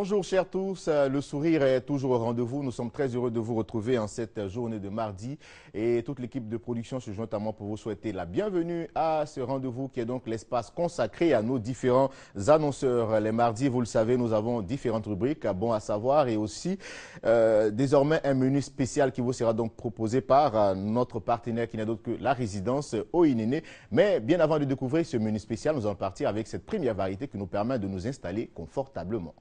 Bonjour chers tous, le sourire est toujours au rendez-vous. Nous sommes très heureux de vous retrouver en cette journée de mardi et toute l'équipe de production se joint à moi pour vous souhaiter la bienvenue à ce rendez-vous qui est donc l'espace consacré à nos différents annonceurs. Les mardis, vous le savez, nous avons différentes rubriques, bon à savoir et aussi désormais un menu spécial qui vous sera donc proposé par notre partenaire qui n'est d'autre que la résidence Oinene. Mais bien avant de découvrir ce menu spécial, nous allons partir avec cette première variété qui nous permet de nous installer confortablement.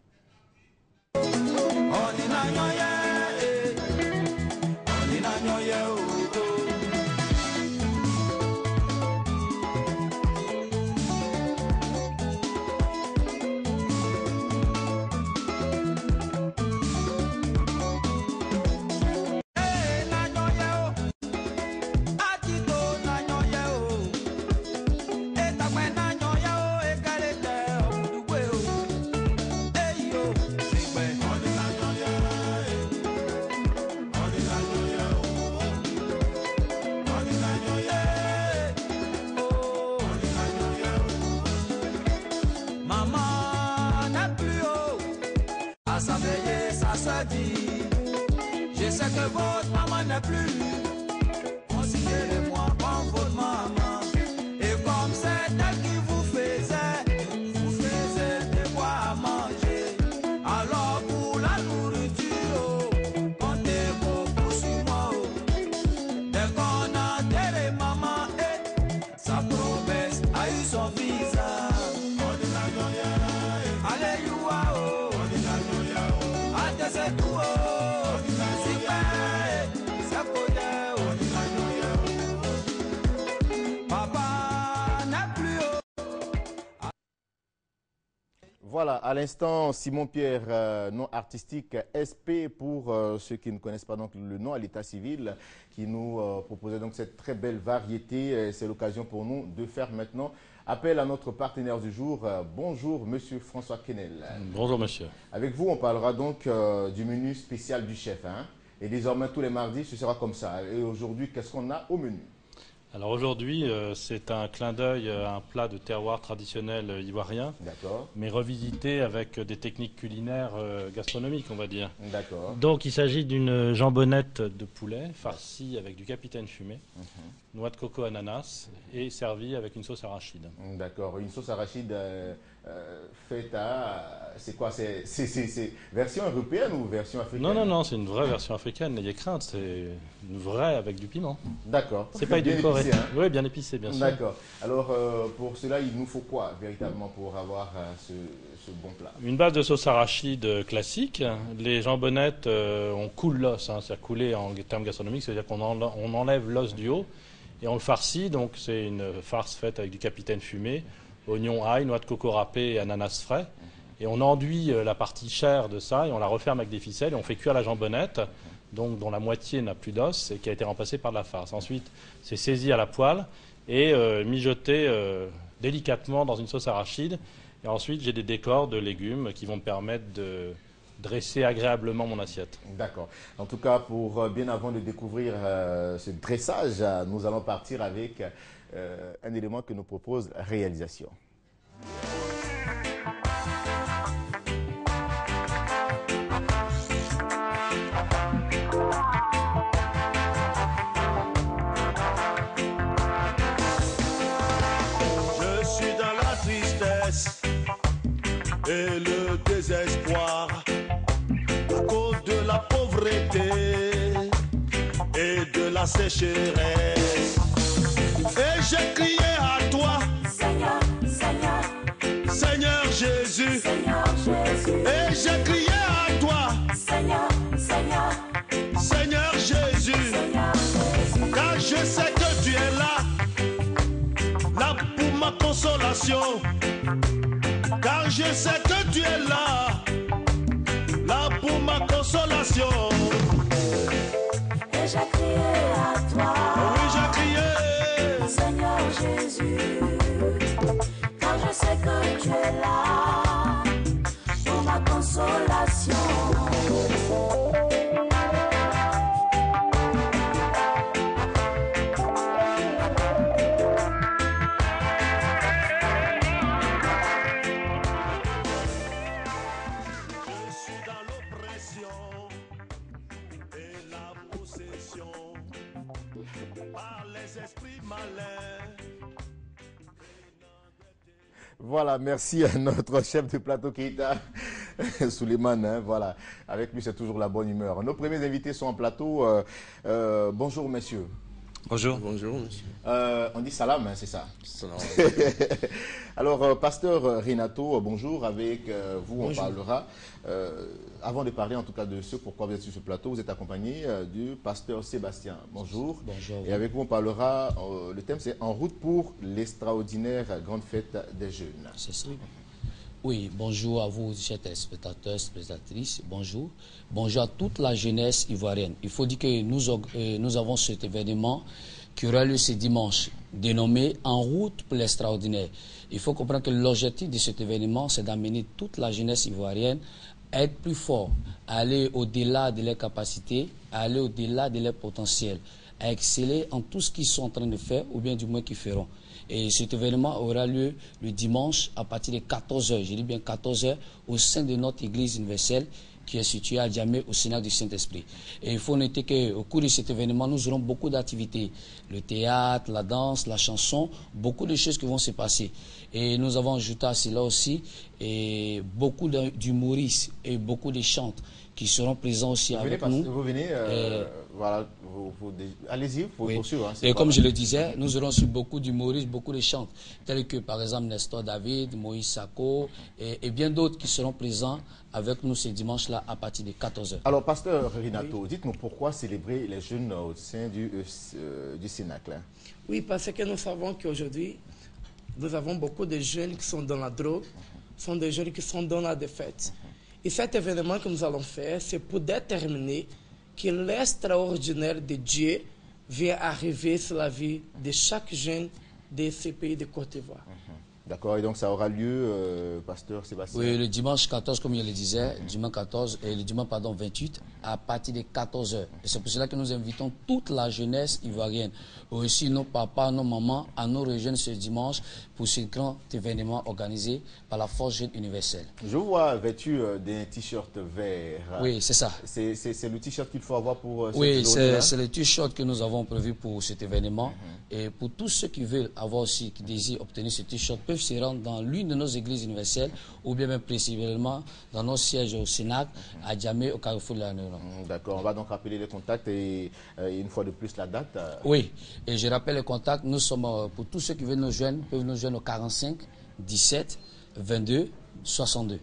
Je sais que votre maman n'est plus. Considérez-moi comme votre maman. Et comme c'est elle qui vous faisait des quoi à manger. Alors pour la nourriture, comptez beaucoup sur moi. Dès qu'on a enterré maman, sa promesse a eu son visa. Alléluia, c'est tout. Voilà, à l'instant, Simon-Pierre, nom artistique SP pour ceux qui ne connaissent pas donc le nom à l'état civil, qui nous proposait donc cette très belle variété. C'est l'occasion pour nous de faire maintenant appel à notre partenaire du jour. Bonjour, monsieur François Quesnel. Bonjour, monsieur. Avec vous, on parlera donc du menu spécial du chef. Hein? Et désormais, tous les mardis, ce sera comme ça. Et aujourd'hui, qu'est-ce qu'on a au menu? Alors aujourd'hui, c'est un clin d'œil à un plat de terroir traditionnel ivoirien, mais revisité avec des techniques culinaires gastronomiques, on va dire. D'accord. Donc il s'agit d'une jambonnette de poulet farcie avec du capitaine fumé, noix de coco ananas et servie avec une sauce arachide. D'accord. Une sauce arachide faite à... C'est quoi? C'est version européenne ou version africaine? Non, non, non, c'est une vraie version africaine, n'ayez crainte, c'est une vraie avec du piment. D'accord. C'est pas édulcoré. Hein? Oui, bien épicé, bien sûr. D'accord. Alors, pour cela, il nous faut quoi, véritablement, pour avoir ce bon plat? Une base de sauce arachide classique. Les jambonnettes, on coule l'os, hein, c'est-à-dire couler en termes gastronomiques, c'est-à-dire qu'on enlève l'os du haut et on le farcit. Donc, c'est une farce faite avec du capitaine fumé, oignon, ail, noix de coco râpée et ananas frais. Et on enduit la partie chair de ça et on la referme avec des ficelles et on fait cuire la jambonnette, donc dont la moitié n'a plus d'os et qui a été remplacée par de la farce. Ensuite, c'est saisi à la poêle et mijoté délicatement dans une sauce arachide. Et ensuite, j'ai des décors de légumes qui vont me permettre de dresser agréablement mon assiette. D'accord. En tout cas, pour bien avant de découvrir ce dressage, nous allons partir avec un élément que nous propose réalisation. Et le désespoir à cause de la pauvreté et de la sécheresse. Et j'ai crié à toi, Seigneur, Seigneur, Seigneur Jésus. Seigneur Jésus. Et j'ai crié à toi, Seigneur, Seigneur, Seigneur Jésus. Seigneur Jésus. Car je sais que tu es là pour ma consolation. Car je sais que tu es là pour ma consolation. Et j'ai crié à toi, oui, j'ai crié, Seigneur Jésus, car je sais que tu es là pour ma consolation. Voilà, merci à notre chef de plateau Keita, Souleymane. Hein, voilà, avec lui c'est toujours la bonne humeur. Nos premiers invités sont en plateau. Bonjour messieurs. Bonjour. Bonjour monsieur. On dit salam, hein, c'est ça. Salam. Alors, pasteur Renato, bonjour. Avec vous, Bonjour. on parlera. Avant de parler en tout cas de ce pourquoi vous êtes sur ce plateau, vous êtes accompagné du pasteur Sébastien. Bonjour. Bonjour. Et avec vous, on parlera, le thème c'est En route pour l'extraordinaire grande fête des jeunes. C'est ça. Oui, bonjour à vous, chers téléspectateurs, spectatrices. Bonjour. Bonjour à toute la jeunesse ivoirienne. Il faut dire que nous avons cet événement qui aura lieu ce dimanche, dénommé En route pour l'extraordinaire. Il faut comprendre que l'objectif de cet événement, c'est d'amener toute la jeunesse ivoirienne à être plus fort, à aller au-delà de leurs capacités, à aller au-delà de leur potentiel, à exceller en tout ce qu'ils sont en train de faire, ou bien du moins qu'ils feront. Et cet événement aura lieu le dimanche à partir de 14h, je dis bien 14h, au sein de notre église universelle qui est située à Djamé, au Sénat du Saint-Esprit. Et il faut noter qu'au cours de cet événement, nous aurons beaucoup d'activités. Le théâtre, la danse, la chanson, beaucoup de choses qui vont se passer. Et nous avons ajouté à cela aussi beaucoup d'humoristes et beaucoup de chantes qui seront présents aussi avec nous. Vous venez, voilà, allez-y, vous pouvez poursuivre. Hein, et comme je le disais, nous aurons aussi beaucoup d'humoristes, beaucoup de chantes, tels que par exemple Nestor David, Moïse Sako et bien d'autres qui seront présents avec nous ce dimanche-là à partir de 14h. Alors, pasteur Renato, dites-nous pourquoi célébrer les jeunes au sein du Cénacle? Oui, parce que nous savons qu'aujourd'hui, nous avons beaucoup de jeunes qui sont dans la drogue, sont des jeunes qui sont dans la défaite. Et cet événement que nous allons faire, c'est pour déterminer que l'extraordinaire de Dieu vient arriver sur la vie de chaque jeune de ce pays de Côte d'Ivoire. D'accord, et donc ça aura lieu, pasteur Sébastien? Oui, le dimanche 14, comme je le disais, dimanche 14 et le dimanche 28, à partir de 14h. Et c'est pour cela que nous invitons toute la jeunesse ivoirienne, aussi nos papas, nos mamans, à nous rejoindre ce dimanche pour ce grand événement organisé par la Force Jeune Universelle. Je vois vêtu d'un t-shirt vert. Oui, c'est ça. C'est le t-shirt qu'il faut avoir pour oui, c'est le t-shirt que nous avons prévu pour cet événement. Et pour tous ceux qui veulent avoir aussi, qui désirent obtenir ce t-shirt, peuvent se rendre dans l'une de nos églises universelles ou bien même précisément dans nos sièges au Sénat, à Djamé, au Carrefour de la Neuron. D'accord, on va donc rappeler les contacts et une fois de plus la date. Oui, et je rappelle les contacts. Nous sommes, pour tous ceux qui veulent nous joindre, peuvent nous joindre au 45 17 22 62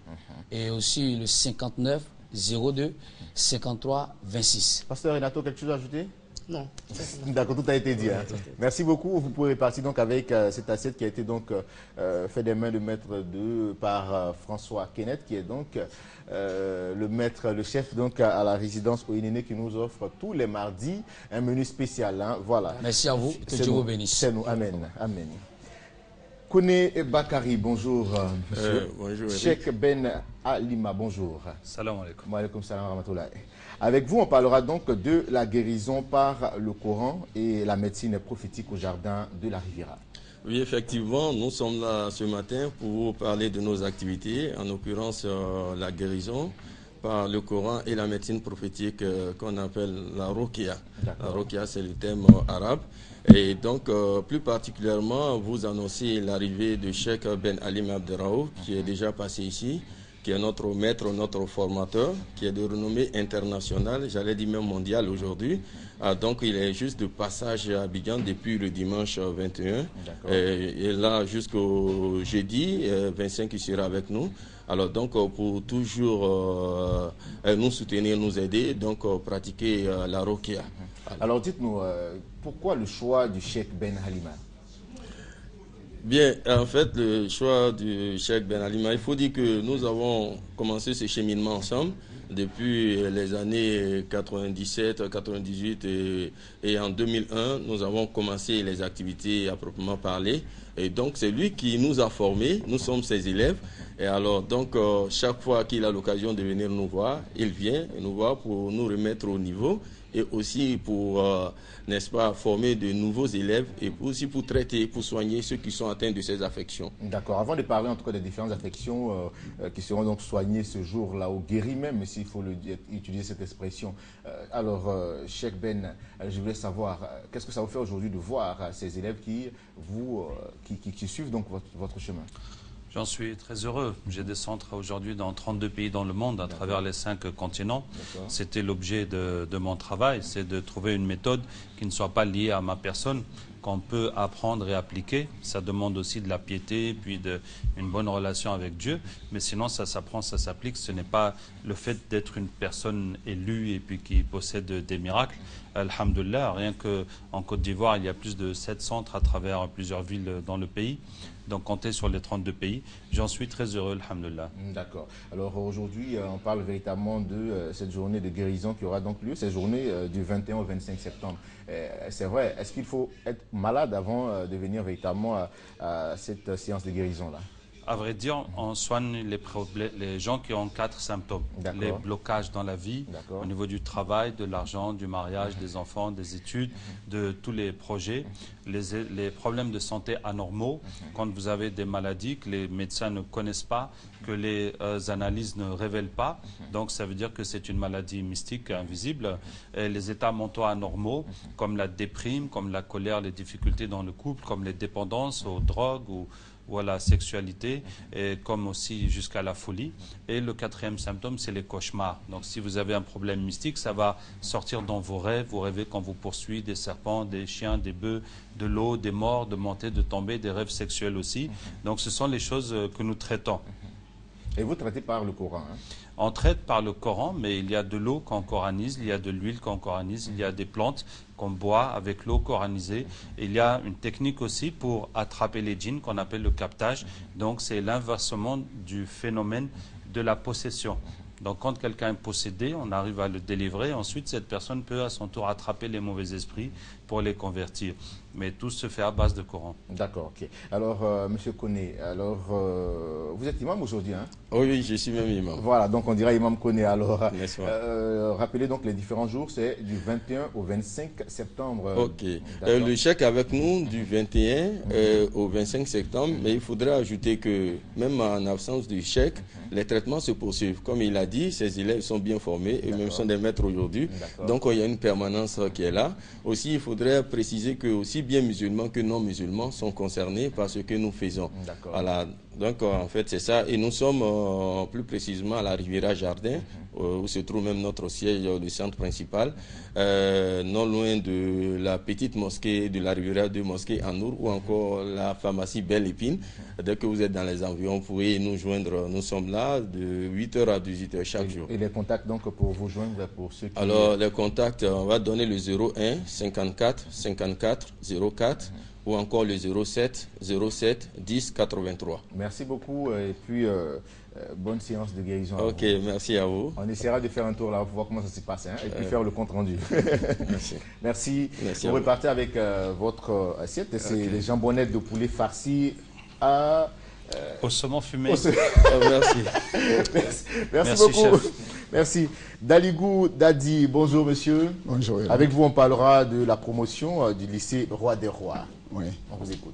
et aussi le 59 02 53 26. Pasteur Renato, quelque chose à ajouter? Non. D'accord, tout a été dit. Hein. Merci beaucoup. Vous pouvez partir donc avec cette assiette qui a été donc fait des mains de maître par François Kenneth, qui est donc le chef donc à la résidence Oinene, qui nous offre tous les mardis un menu spécial. Hein. Voilà. Merci à vous. Que Dieu vous bénisse. C'est nous. Amen. Amen. Kone Bakari, bonjour. Monsieur. Bonjour. Cheikh Ben Alima, bonjour. Salam alaikum. Wa alaikum salam wa rahmatullah. Avec vous, on parlera donc de la guérison par le Coran et la médecine prophétique au jardin de la Riviera. Oui, effectivement, nous sommes là ce matin pour vous parler de nos activités, en l'occurrence la guérison par le Coran et la médecine prophétique qu'on appelle la Ruqya. La Ruqya, c'est le thème arabe. Et donc, plus particulièrement, vous annoncez l'arrivée de Cheikh Ben Alim Abderraouf, qui est déjà passé ici, qui est notre maître, notre formateur, qui est de renommée internationale, j'allais dire même mondiale aujourd'hui. Donc il est juste de passage à Abidjan depuis le dimanche 21. Et là jusqu'au jeudi 25 il sera avec nous. Alors donc pour toujours nous soutenir, nous aider, donc pratiquer la Ruqya. Alors dites-nous, pourquoi le choix du Cheikh Ben Halima? Bien, en fait, le choix du Cheikh Ben Alima, il faut dire que nous avons commencé ce cheminement ensemble depuis les années 97, 98 et en 2001, nous avons commencé les activités à proprement parler. Et donc, c'est lui qui nous a formés, nous sommes ses élèves. Et alors, donc, chaque fois qu'il a l'occasion de venir nous voir, il vient nous voir pour nous remettre au niveau et aussi pour, n'est-ce pas, former de nouveaux élèves et aussi pour traiter, pour soigner ceux qui sont atteints de ces affections. D'accord. Avant de parler en tout cas des différentes affections qui seront donc soignées ce jour-là, ou guéries même, s'il faut utiliser cette expression. Alors, Cheikh Ben, je voulais savoir, qu'est-ce que ça vous fait aujourd'hui de voir ces élèves qui suivent donc votre chemin? J'en suis très heureux. J'ai des centres aujourd'hui dans 32 pays dans le monde, à travers les 5 continents. C'était l'objet de mon travail, c'est de trouver une méthode qui ne soit pas liée à ma personne, qu'on peut apprendre et appliquer. Ça demande aussi de la piété, puis une bonne relation avec Dieu. Mais sinon, ça s'apprend, ça s'applique. Ce n'est pas le fait d'être une personne élue et puis qui possède des miracles. Alhamdulillah, rien qu'en Côte d'Ivoire, il y a plus de 7 centres à travers plusieurs villes dans le pays. Donc, compter sur les 32 pays. J'en suis très heureux, alhamdulillah. D'accord. Alors, aujourd'hui, on parle véritablement de cette journée de guérison qui aura donc lieu, cette journée du 21 au 25 septembre. C'est vrai, est-ce qu'il faut être malade avant de venir véritablement à cette séance de guérison-là? À vrai dire, on soigne les gens qui ont 4 symptômes. Les blocages dans la vie, au niveau du travail, de l'argent, du mariage, des enfants, des études, de tous les projets. Les problèmes de santé anormaux, quand vous avez des maladies que les médecins ne connaissent pas, que les analyses ne révèlent pas. Donc ça veut dire que c'est une maladie mystique, invisible. Et les états mentaux anormaux, comme la déprime, comme la colère, les difficultés dans le couple, comme les dépendances aux drogues ou à la sexualité, et comme aussi jusqu'à la folie. Et le 4e symptôme, c'est les cauchemars. Donc si vous avez un problème mystique, ça va sortir dans vos rêves. Vous rêvez qu'on vous poursuit, des serpents, des chiens, des bœufs, de l'eau, des morts, de monter, de tomber, des rêves sexuels aussi. Donc ce sont les choses que nous traitons. Et vous traitez par le Coran, hein? On traite par le Coran, mais il y a de l'eau qu'on coranise, il y a de l'huile qu'on coranise, il y a des plantes qu'on boit avec l'eau coranisée. Et il y a une technique aussi pour attraper les djinns qu'on appelle le captage. Donc c'est l'inversement du phénomène de la possession. Donc quand quelqu'un est possédé, on arrive à le délivrer. Ensuite, cette personne peut à son tour attraper les mauvais esprits pour les convertir. Mais tout se fait à base de Coran. D'accord, ok. Alors, Monsieur Koné, alors, vous êtes imam aujourd'hui, hein? Oui, je suis même imam. Voilà, donc on dirait imam Koné. Alors, rappelez donc les différents jours, c'est du 21 au 25 septembre. Ok. Le chèque avec nous du 21 au 25 septembre, mais il faudrait ajouter que même en absence du chèque, les traitements se poursuivent. Comme il a dit, ces élèves sont bien formés et même sont des maîtres aujourd'hui. Donc il y a une permanence qui est là. Aussi, il faudrait préciser que aussi bien musulmans que non musulmans sont concernés par ce que nous faisons. Voilà. Donc en fait c'est ça, et nous sommes plus précisément à la Riviera Jardin, où se trouve même notre siège, le centre principal, non loin de la petite mosquée de la Riviera de Mosquée en Nour, ou encore la pharmacie Belle Épine. Dès que vous êtes dans les environs, vous pouvez nous joindre, nous sommes là de 8h à 18h chaque jour. Et les contacts donc pour vous joindre, pour ceux qui... Alors les contacts, on va donner le 01 54 54 04 ou encore le 07 07 10 83. Merci beaucoup et puis bonne séance de guérison. Ok, merci à vous. On essaiera de faire un tour là pour voir comment ça se passe, hein, et puis faire le compte rendu. Merci. Vous repartez avec votre assiette, c'est les jambonnettes de poulet farci à... au saumon fumé. Merci. Merci beaucoup. Chef. Merci. Daligou Dadi, bonjour monsieur. Bonjour. Avec vous, on parlera de la promotion du lycée Roi des Rois. Oui. On vous écoute.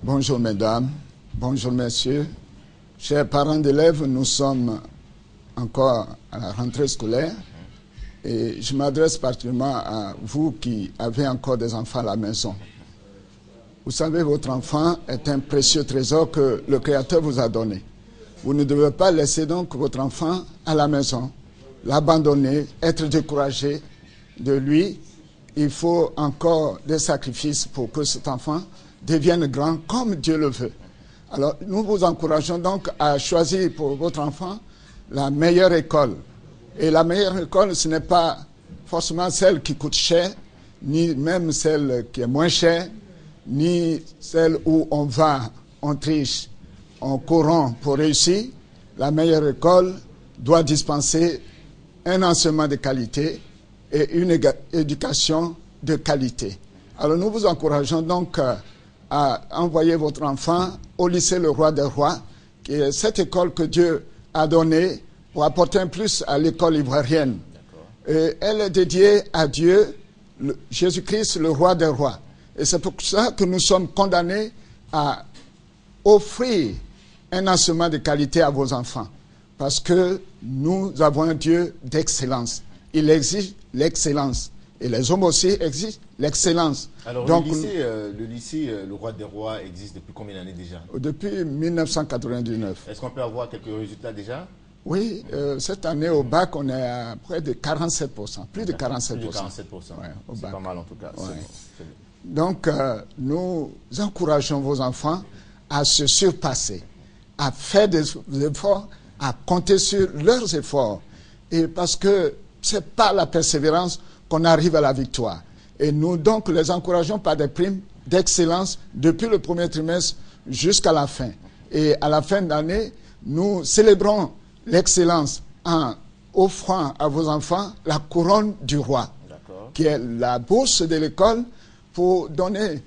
Bonjour mesdames, bonjour messieurs. Chers parents d'élèves, nous sommes encore à la rentrée scolaire et je m'adresse particulièrement à vous qui avez encore des enfants à la maison. Vous savez, votre enfant est un précieux trésor que le Créateur vous a donné. Vous ne devez pas laisser donc votre enfant à la maison, l'abandonner, être découragé de lui. Il faut encore des sacrifices pour que cet enfant devienne grand comme Dieu le veut. Alors, nous vous encourageons donc à choisir pour votre enfant la meilleure école. Et la meilleure école, ce n'est pas forcément celle qui coûte cher, ni même celle qui est moins chère, ni celle où on va, on triche, on courant pour réussir. La meilleure école doit dispenser un enseignement de qualité et une éducation de qualité. Alors nous vous encourageons donc à envoyer votre enfant au lycée Le Roi des Rois, qui est cette école que Dieu a donnée pour apporter un plus à l'école ivoirienne. Et elle est dédiée à Dieu, Jésus-Christ, le roi des rois. Et c'est pour ça que nous sommes condamnés à offrir un enseignement de qualité à vos enfants. Parce que nous avons un Dieu d'excellence. Il exige l'excellence. Et les hommes aussi exigent l'excellence. Alors, donc, le lycée Le Roi des Rois existe depuis combien d'années déjà? Depuis 1999. Est-ce qu'on peut avoir quelques résultats déjà? Oui, cette année au bac, on est à près de 47%. Plus de 47%. Plus de 47%. Ouais, c'est pas mal en tout cas. Ouais. Bon. Donc, nous encourageons vos enfants à se surpasser, à faire des efforts, à compter sur leurs efforts. Et parce que c'est par la persévérance qu'on arrive à la victoire. Et nous, donc, les encourageons par des primes d'excellence depuis le premier trimestre jusqu'à la fin. Et à la fin de l'année, nous célébrons l'excellence en offrant à vos enfants la couronne du roi, qui est la bourse de l'école pour donner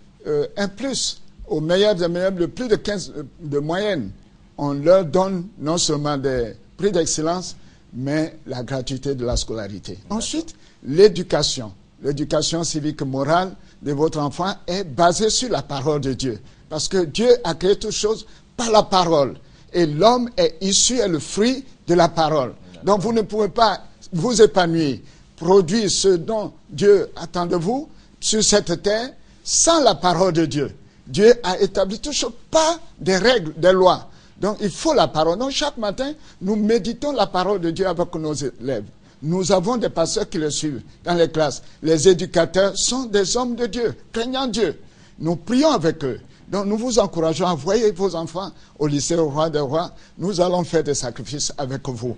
un plus aux meilleurs des meilleurs, le plus de 15 de moyenne. On leur donne non seulement des prix d'excellence, mais la gratuité de la scolarité. Ensuite, l'éducation. L'éducation civique et morale de votre enfant est basée sur la parole de Dieu. Parce que Dieu a créé toutes choses par la parole. Et l'homme est issu, est le fruit de la parole. Donc vous ne pouvez pas vous épanouir, produire ce dont Dieu attend de vous sur cette terre sans la parole de Dieu. Dieu a établi toutes choses par des règles, des lois. Donc il faut la parole. Donc chaque matin, nous méditons la parole de Dieu avec nos élèves. Nous avons des pasteurs qui le suivent dans les classes. Les éducateurs sont des hommes de Dieu, craignant Dieu. Nous prions avec eux. Donc nous vous encourageons à envoyer vos enfants au lycée au Roi des Rois. Nous allons faire des sacrifices avec vous.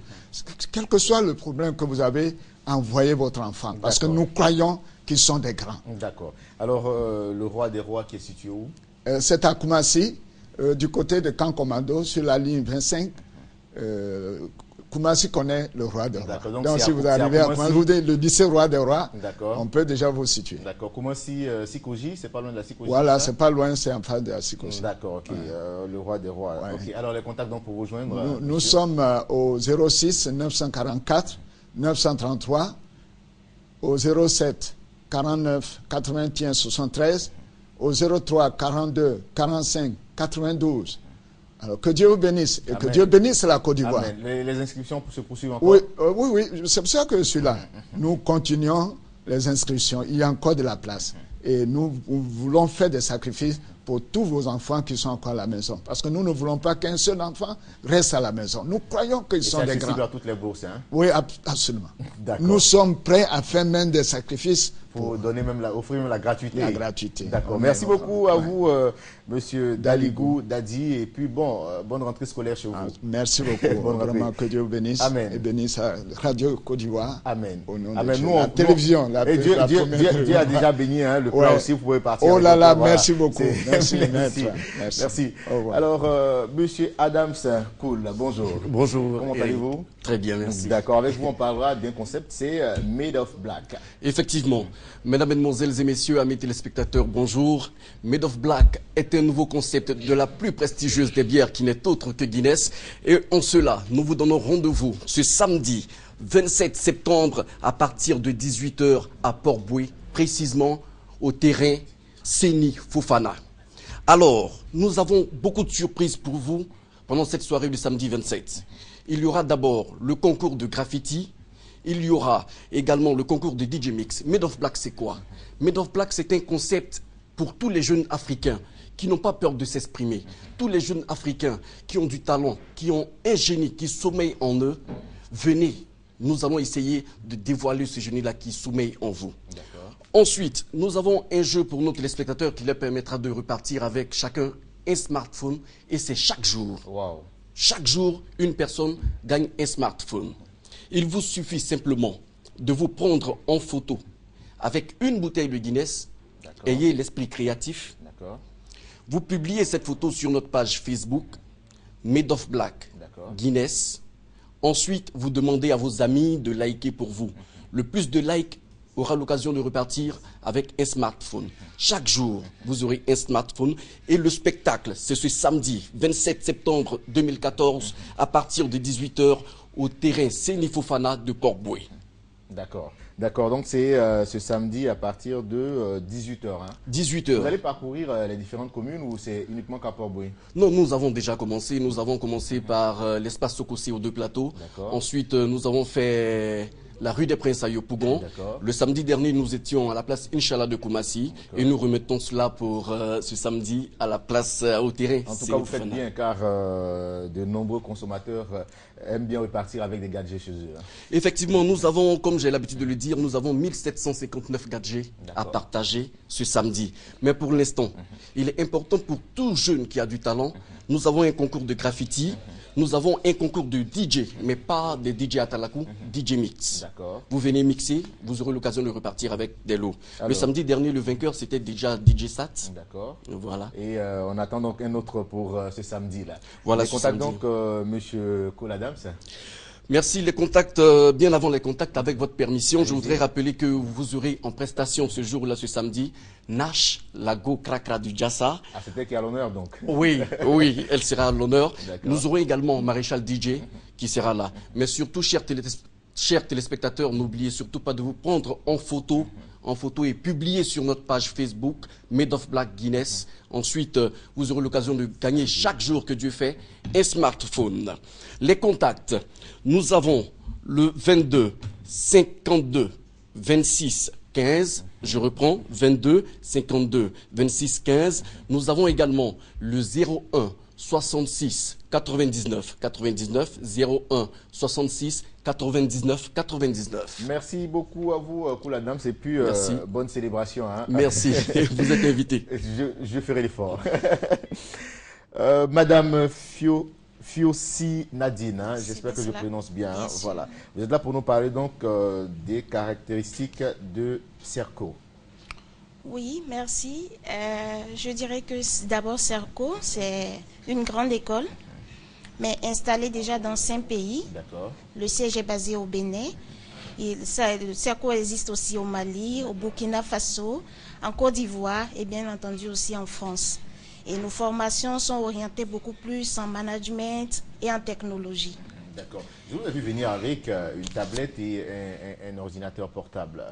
Quel que soit le problème que vous avez, envoyez votre enfant. Parce que nous croyons qu'ils sont des grands. D'accord. Alors le Roi des Rois qui est situé où? C'est à Koumassi, du côté de Camp Commando, sur la ligne 25. Koumassi connaît le Roi des Rois. Donc si vous arrivez à Koumassi, le lycée Roi des Rois, on peut déjà vous situer. D'accord. Koumassi, Sikoji, c'est pas loin de la Sikoji? Voilà, c'est pas loin, c'est en face de la Sikoji. D'accord, ok. Le Roi des Rois. Ouais. Okay. Alors les contacts donc pour vous joindre? Nous sommes au 06 944 933, au 07 49 81 73, au 03 42 45 92. Alors, que Dieu vous bénisse et que Dieu bénisse la Côte d'Ivoire. Les inscriptions se poursuivent encore? Oui, oui, c'est pour ça que je suis là. Nous continuons les inscriptions. Il y a encore de la place. Et nous voulons faire des sacrifices pour tous vos enfants qui sont encore à la maison. Parce que nous ne voulons pas qu'un seul enfant reste à la maison. Nous croyons qu'ils sont des grands. C'est accessible à toutes les bourses, hein? Oui, absolument. Nous sommes prêts à faire même des sacrifices pour donner même offrir même la gratuité. La gratuité. D'accord. Merci beaucoup à vous, Monsieur Daligou Dadi. Et puis bon, bonne rentrée scolaire chez vous. Merci beaucoup. Vraiment que Dieu vous bénisse. Amen. Et bénisse la Radio Côte d'Ivoire. Amen. Au nom Amen. de Dieu. La télévision. Dieu a déjà béni le plan aussi. Vous pouvez partir. Oh là là, merci beaucoup. Merci. Merci. Alors, Monsieur Adams Cool, bonjour. Bonjour. Comment allez-vous? Très bien, merci. D'accord. Avec vous, on parlera d'un concept, c'est Made of Black. Effectivement. Mesdames, Mesdemoiselles et Messieurs, amis téléspectateurs, bonjour. Made of Black est un nouveau concept de la plus prestigieuse des bières qui n'est autre que Guinness. Et en cela, nous vous donnons rendez-vous ce samedi 27 septembre à partir de 18h à Port-Boué, précisément au terrain Seni Fofana. Alors, nous avons beaucoup de surprises pour vous pendant cette soirée du samedi 27. Il y aura d'abord le concours de graffiti. Il y aura également le concours de DJ Mix. Made of Black, c'est quoi? Made of Black, c'est un concept pour tous les jeunes Africains qui n'ont pas peur de s'exprimer. Tous les jeunes Africains qui ont du talent, qui ont un génie qui sommeille en eux. Venez, nous allons essayer de dévoiler ce génie-là qui sommeille en vous. Ensuite, nous avons un jeu pour nos téléspectateurs qui leur permettra de repartir avec chacun un smartphone. Et c'est chaque jour. Wow. Chaque jour, une personne gagne un smartphone. Il vous suffit simplement de vous prendre en photo avec une bouteille de Guinness. Ayez l'esprit créatif. Vous publiez cette photo sur notre page Facebook, Made of Black, Guinness. Ensuite, vous demandez à vos amis de liker pour vous. Le plus de likes aura l'occasion de repartir avec un smartphone. Chaque jour, vous aurez un smartphone. Et le spectacle, c'est ce samedi 27 septembre 2014 à partir de 18h au terrain Seni Fofana de Port-Boué. D'accord. D'accord. Donc, c'est ce samedi à partir de 18h. Hein. 18h. Vous allez parcourir les différentes communes ou c'est uniquement qu'à Port-Boué? Non, nous avons déjà commencé. Nous avons commencé par l'espace Sokosé aux 2 plateaux. Ensuite, nous avons fait la rue des Princes à Yopougon. Le samedi dernier, nous étions à la place Inch'Allah de Koumassi et nous remettons cela pour ce samedi à la place au terrain. En tout cas, vous faites bien car de nombreux consommateurs aiment bien repartir avec des gadgets chez eux. Hein. Effectivement, nous avons, comme j'ai l'habitude de le dire, nous avons 1759 gadgets à partager ce samedi. Mais pour l'instant, il est important pour tout jeune qui a du talent, nous avons un concours de graffiti. Nous avons un concours de DJ, mais pas des DJ à Talakou, DJ Mix. Vous venez mixer, vous aurez l'occasion de repartir avec des lots. Alors, le samedi dernier, le vainqueur, c'était déjà DJ Sat. D'accord. Voilà. Et on attend donc un autre pour ce samedi-là. Voilà, les contacts donc, monsieur Cole Adams. Merci. Les contacts, bien avant les contacts, avec votre permission, je voudrais rappeler que vous aurez en prestation ce jour-là, ce samedi, Nash, la Go Krakra du Djassa. Ah, c'était qui est à l'honneur donc. Oui, oui, elle sera à l'honneur. Nous aurons également Maréchal DJ qui sera là. Mais surtout, chers téléspectateurs, n'oubliez surtout pas de vous prendre en photo et publier sur notre page Facebook, Made of Black Guinness. Ensuite, vous aurez l'occasion de gagner chaque jour que Dieu fait un smartphone. Les contacts, nous avons le 22 52 26 15. Je reprends, 22 52 26 15. Nous avons également le 01 66 99 99 01 66 99 99. Merci beaucoup à vous, Cole Adams, et puis bonne célébration. Hein. Merci, vous êtes invité. Je ferai l'effort. Madame Fiossi Nadine, hein, j'espère que je prononce bien. Hein, voilà. Vous êtes là pour nous parler donc des caractéristiques de Serco. Oui, merci. Je dirais que d'abord Serco, c'est une grande école, mais installée déjà dans 5 pays. Le siège est basé au Bénin. Serco existe aussi au Mali, au Burkina Faso, en Côte d'Ivoire et bien entendu aussi en France. Et nos formations sont orientées beaucoup plus en management et en technologie. D'accord. Je vous ai vu venir avec une tablette et un ordinateur portable.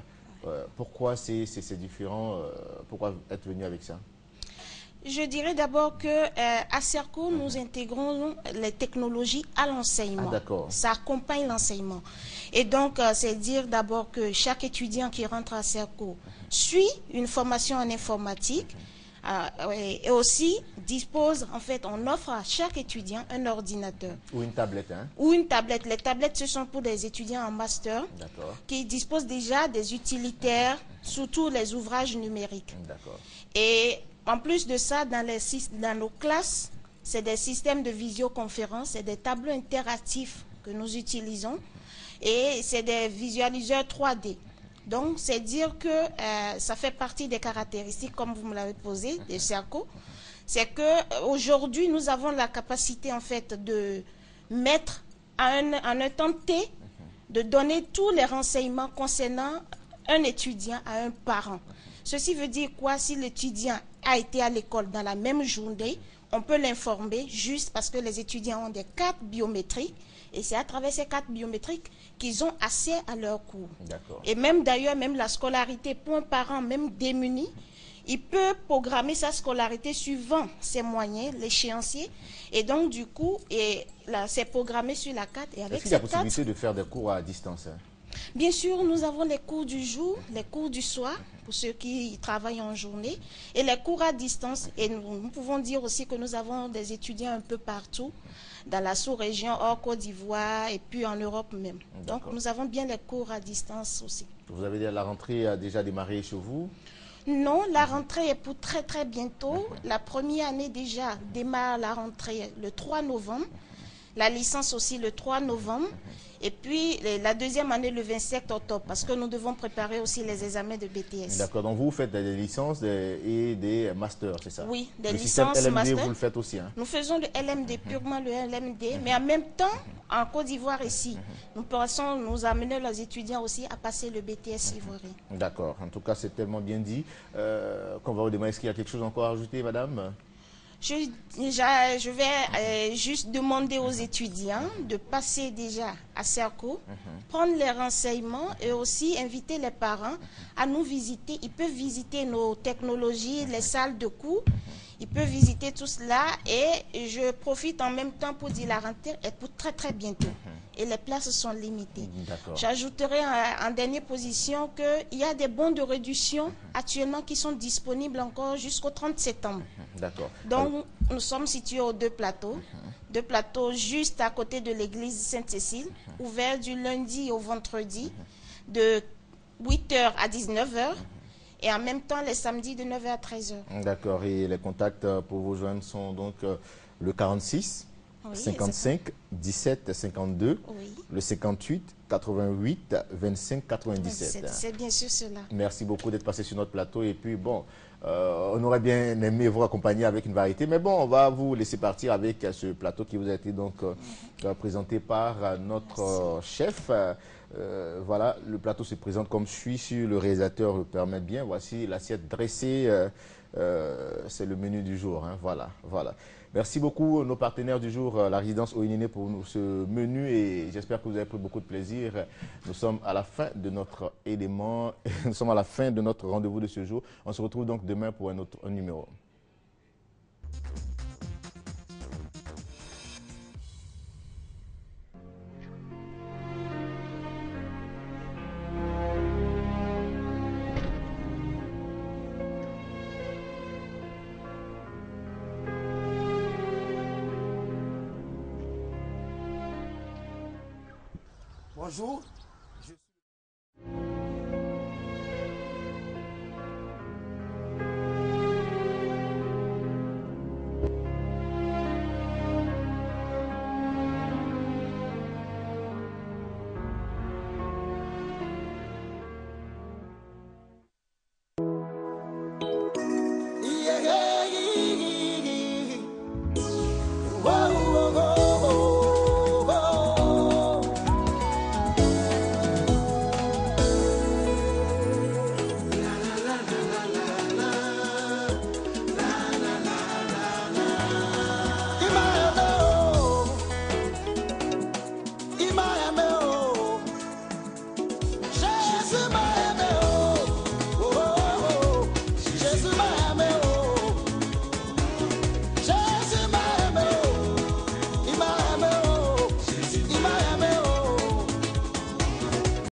Pourquoi c'est différent? Pourquoi être venu avec ça? Je dirais d'abord que à Serco, nous intégrons les technologies à l'enseignement. Ça accompagne l'enseignement. Et donc, c'est dire d'abord que chaque étudiant qui rentre à Serco suit une formation en informatique et aussi dispose, en fait, on offre à chaque étudiant un ordinateur. Ou une tablette, hein? Ou une tablette. Les tablettes, ce sont pour des étudiants en master qui disposent déjà des utilitaires, surtout les ouvrages numériques. Et en plus de ça, dans nos classes, c'est des systèmes de visioconférence, c'est des tableaux interactifs que nous utilisons et c'est des visualiseurs 3D. Donc, c'est dire que ça fait partie des caractéristiques, comme vous me l'avez posé, de Serco. C'est qu'aujourd'hui, nous avons la capacité, en fait, de mettre en un temps T, de donner tous les renseignements concernant un étudiant à un parent. Ceci veut dire quoi? Si l'étudiant a été à l'école dans la même journée, on peut l'informer juste parce que les étudiants ont des cartes biométriques et c'est à travers ces cartes biométriques qu'ils ont accès à leurs cours. Et même d'ailleurs, même la scolarité pour un parent, même démuni, il peut programmer sa scolarité suivant ses moyens, l'échéancier. Et donc, du coup, c'est programmé sur la carte. Est-ce qu'il y a possibilité de faire des cours à distance? Bien sûr, nous avons les cours du jour, les cours du soir, pour ceux qui travaillent en journée, et les cours à distance. Et nous pouvons dire aussi que nous avons des étudiants un peu partout, dans la sous-région, hors Côte d'Ivoire, et puis en Europe même. Donc, nous avons bien les cours à distance aussi. Vous avez dit la rentrée a déjà démarré chez vous? Non, la rentrée est pour très très bientôt. La première année déjà démarre la rentrée le 3 novembre. La licence aussi le 3 novembre. Et puis la deuxième année le 27 octobre, parce que nous devons préparer aussi les examens de BTS. D'accord, donc vous faites des licences et des masters, c'est ça? Oui, des licences, LMD, masters. Vous le faites aussi, hein? Nous faisons le LMD, purement le LMD, mais en même temps, en Côte d'Ivoire ici, nous pensons nous amener les étudiants aussi à passer le BTS ivoirien. D'accord, en tout cas c'est tellement bien dit qu'on va vous demander, est-ce qu'il y a quelque chose encore à ajouter, madame? Je vais juste demander aux étudiants de passer déjà à Serco, prendre les renseignements et aussi inviter les parents à nous visiter. Ils peuvent visiter nos technologies, les salles de cours. Ils peuvent visiter tout cela et je profite en même temps pour dire la rentrée est pour très très bientôt. Et les places sont limitées. J'ajouterai en dernière position qu'il y a des bons de réduction actuellement qui sont disponibles encore jusqu'au 30 septembre. Donc nous sommes situés aux deux plateaux. Deux plateaux juste à côté de l'église Sainte-Cécile, ouverts du lundi au vendredi de 8h à 19h. Et en même temps, les samedis de 9h à 13h. D'accord. Et les contacts pour vous joindre sont donc le 46 55 17 52, le 58 88 25 97. C'est bien sûr cela. Merci beaucoup d'être passé sur notre plateau. Et puis, bon, on aurait bien aimé vous accompagner avec une variété. Mais bon, on va vous laisser partir avec ce plateau qui vous a été donc présenté par notre chef. Voilà, le plateau se présente comme suit, si le réalisateur le permet bien. Voici l'assiette dressée, c'est le menu du jour. Hein, voilà. Merci beaucoup nos partenaires du jour, la résidence Oinine pour ce menu et j'espère que vous avez pris beaucoup de plaisir. Nous sommes à la fin de notre élément, nous sommes à la fin de notre rendez-vous de ce jour. On se retrouve donc demain pour un autre numéro. Bonjour.